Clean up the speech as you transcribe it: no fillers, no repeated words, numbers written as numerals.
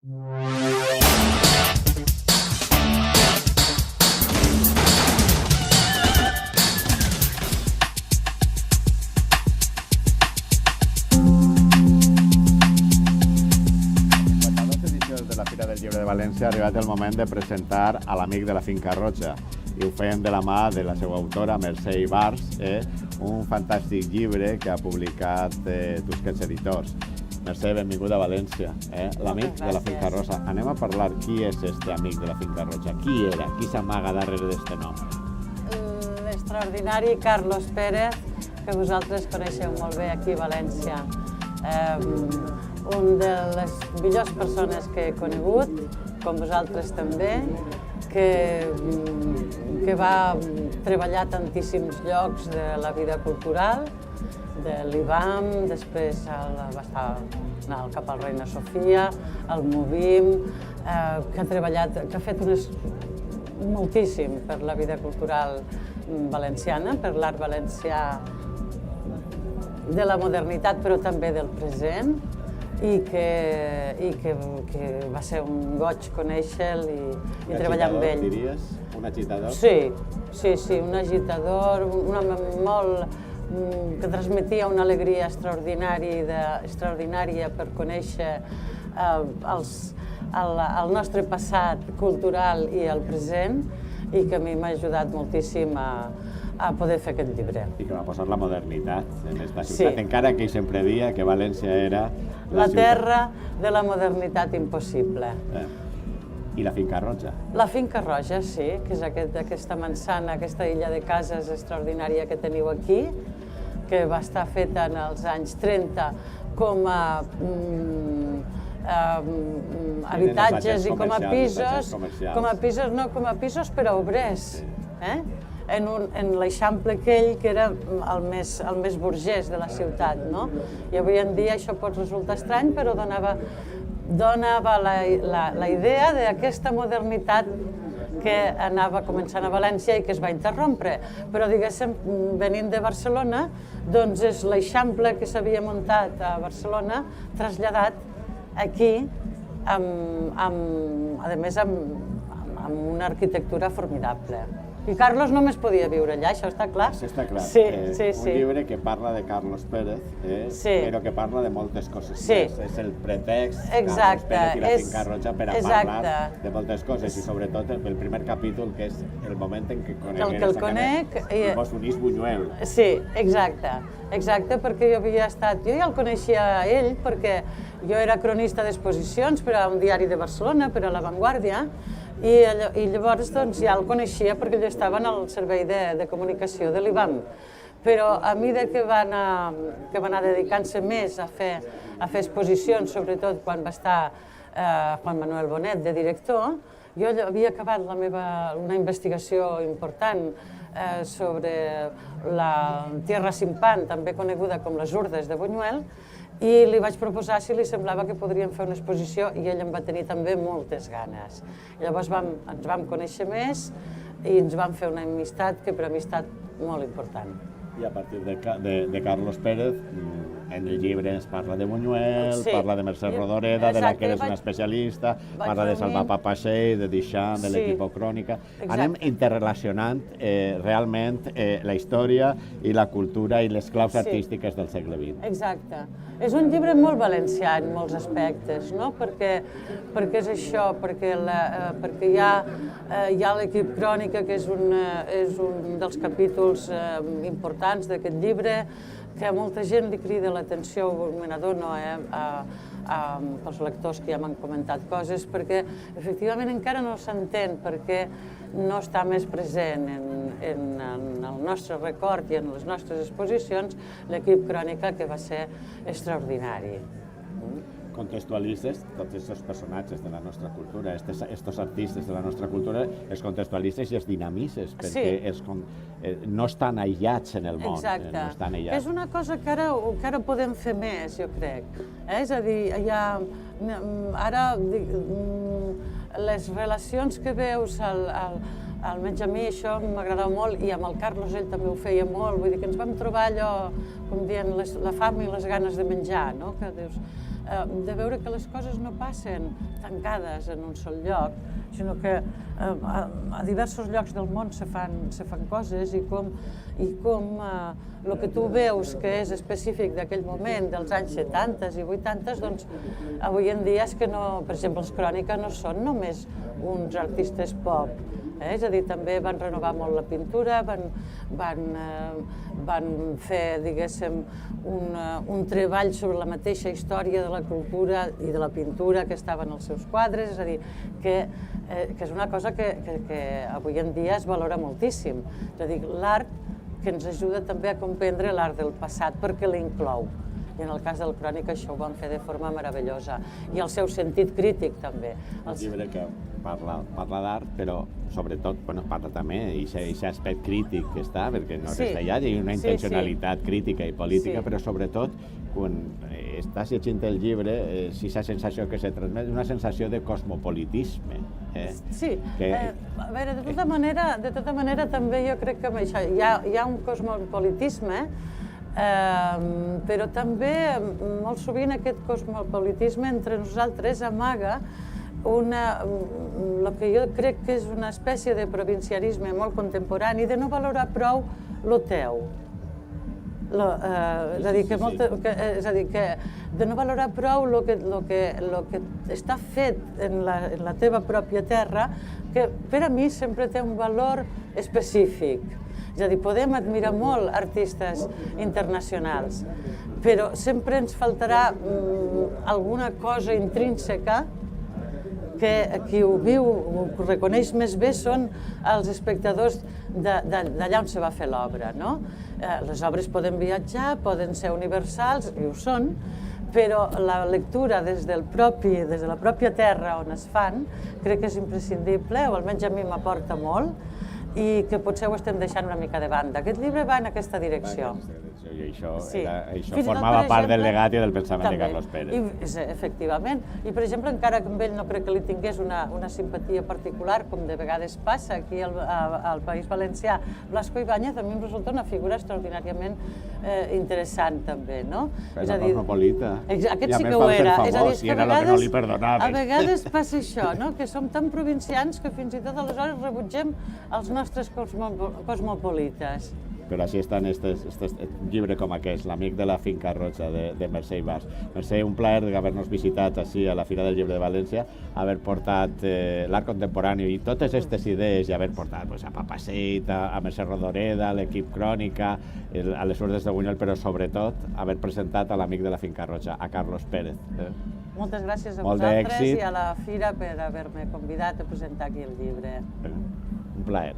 De València ha arribat el moment de presentar a l'amic de la Finca Roja i ho fem de la mà de la seva autora, Mercè Ibars, un fantàstic llibre que ha publicat Tusquets Editors. Mercè, benvinguda a València, l'amic de la Finca Roja. Anem a parlar qui és este amic de la Finca Roja. Qui era? Qui s'amaga darrere d'este nom? L'extraordinari Carlos Pérez, que vosaltres coneixeu molt bé aquí a València. Una de les millors persones que he conegut, com vosaltres també, que va treballar a tantíssims llocs de la vida cultural, de l'IBAM, després va estar cap al Reina Sofia, al Movim, que ha treballat, que ha fet moltíssim per la vida cultural valenciana, per l'art valencià de la modernitat però també del present, i que va ser un goig conèixer-lo i treballar amb ell. Diries? Un agitador? Sí, un agitador, un home que transmetia una alegria extraordinària per conèixer el nostre passat cultural i el present, i que a mi m'ha ajudat moltíssim a poder fer aquest llibre. I que va posar la modernitat en esta ciutat, encara que ell sempre dia que València era la terra de la modernitat impossible. I la Finca Roja? La Finca Roja, sí, que és aquesta mansana, aquesta illa de cases extraordinària que teniu aquí, que va estar feta en els anys 30 com a habitatges i com a pisos per a obrers. En l'Eixample aquell que era el més burgès de la ciutat, no? I avui en dia això pot resultar estrany, però donava la idea d'aquesta modernitat que anava començant a València i que es va interrompre. Però, diguéssim, venint de Barcelona, doncs és l'Eixample que s'havia muntat a Barcelona, traslladat aquí, a més amb una arquitectura formidable. I Carlos només podia viure allà, això està clar? Això està clar. Sí. Un llibre que parla de Carlos Pérez, però que parla de moltes coses més. És el pretext, Carlos Pérez i la Finca Roja, per a parlar de moltes coses, i sobretot el primer capítol, que és el moment en què conec i vos unís Buñuel. Sí, exacte, perquè jo ja el coneixia a ell, perquè jo era cronista d'exposicions per a un diari de Barcelona, per a La Vanguardia, i llavors ja el coneixia perquè ell estava en el servei de comunicació de l'IBAM. Però a mesura que va anar dedicant-se més a fer exposicions, sobretot quan va estar Juan Manuel Bonet de director, jo havia acabat una investigació important sobre la Tierra sin Pan, també coneguda com les Urdes de Buñuel, i li vaig proposar si li semblava que podríem fer una exposició i ell en va tenir també moltes ganes. Llavors ens vam conèixer més i ens vam fer una amistat que per a mi ha estat molt important. I a partir de Carlos Pérez, en el llibre ens parla de Buñuel, parla de Mercè Rodoreda, de la que eres una especialista, parla de Salvar Papasseit, de Duchamp, de l'Equipo Crònica. Anem interrelacionant realment la història i la cultura i les claus artístiques del segle XX. Exacte. És un llibre molt valencià en molts aspectes, no? Perquè és això, perquè hi ha l'Equip Crònica, que és un dels capítols importants d'aquest llibre, que a molta gent li crida l'atenció, me n'adono pels lectors que ja m'han comentat coses, perquè efectivament encara no s'entén perquè no està més present en el nostre record i en les nostres exposicions l'Equip Crònica, que va ser extraordinari. Contextualitzes tots aquests personatges de la nostra cultura, aquests artistes de la nostra cultura, els contextualitzes i els dinamitzes, perquè no estan aïllats en el món. Exacte. És una cosa que ara podem fer més, jo crec. És a dir, ara les relacions que veus, almenys a mi això m'agradava molt, i amb el Carlos ell també ho feia molt, vull dir que ens vam trobar allò, com dient, la fam i les ganes de menjar, no? Que dius, de veure que les coses no passen tancades en un sol lloc, sinó que a diversos llocs del món se fan coses i com el que tu veus que és específic d'aquell moment, dels anys 70 i 80, doncs avui en dia és que no, per exemple, els Crònica no són només uns artistes pop, és a dir, també van renovar molt la pintura, van fer, diguéssim, un treball sobre la mateixa història de la cultura i de la pintura que estava en els seus quadres, és a dir, que és una cosa que avui en dia es valora moltíssim. És a dir, l'art que ens ajuda també a comprendre l'art del passat perquè l'inclou. I en el cas del Crònica això ho van fer de forma meravellosa. I el seu sentit crític també. Un llibre que parla d'art, però sobretot parla també d'aquest aspecte crític que està, perquè no resta allà, hi ha una intencionalitat crítica i política, però sobretot quan estàs llegint el llibre, si la sensació que se transmet, una sensació de cosmopolitisme. Sí, a veure, de tota manera també jo crec que hi ha un cosmopolitisme, però també molt sovint aquest cosmopolitisme entre nosaltres amaga el que jo crec que és una espècie de provincianisme molt contemporani, de no valorar prou lo teu. És a dir, que de no valorar prou el que està fet en la teva pròpia terra, que per a mi sempre té un valor específic. És a dir, podem admirar molt artistes internacionals, però sempre ens faltarà alguna cosa intrínseca que qui ho viu, ho reconeix més bé, són els espectadors d'allà on se va fer l'obra. Les obres poden viatjar, poden ser universals, i ho són, però la lectura des de la pròpia terra on es fan crec que és imprescindible, o almenys a mi m'aporta molt, i que potser ho estem deixant una mica de banda. Aquest llibre va en aquesta direcció. I això formava part del legat i del pensament de Carlos Pérez. Efectivament. I, per exemple, encara que amb ell no crec que li tingués una simpatia particular, com de vegades passa aquí al País Valencià, Blasco Ibáñez a mi em resulta una figura extraordinàriament interessant, també, no? Però cosmopolita. Aquest sí que ho era. És a dir, que a vegades passa això, que som tan provincians que fins i tot aleshores rebutgem els nostres cosmopolites. Però així estan este llibre com aquest, L'amic de la finca roja, de Mercè Ibars. Mercè, un plaer d'haver-nos visitat així a la Fira del Llibre de València, haver portat l'art contemporani i totes aquestes idees, i haver portat a Papaseit, a Mercè Rodoreda, a l'equip Crònica, a les Urdes de Bunyol, però sobretot haver presentat a l'amic de la finca roja, a Carlos Pérez. Moltes gràcies a vosaltres i a la Fira per haver-me convidat a presentar aquí el llibre. Un plaer.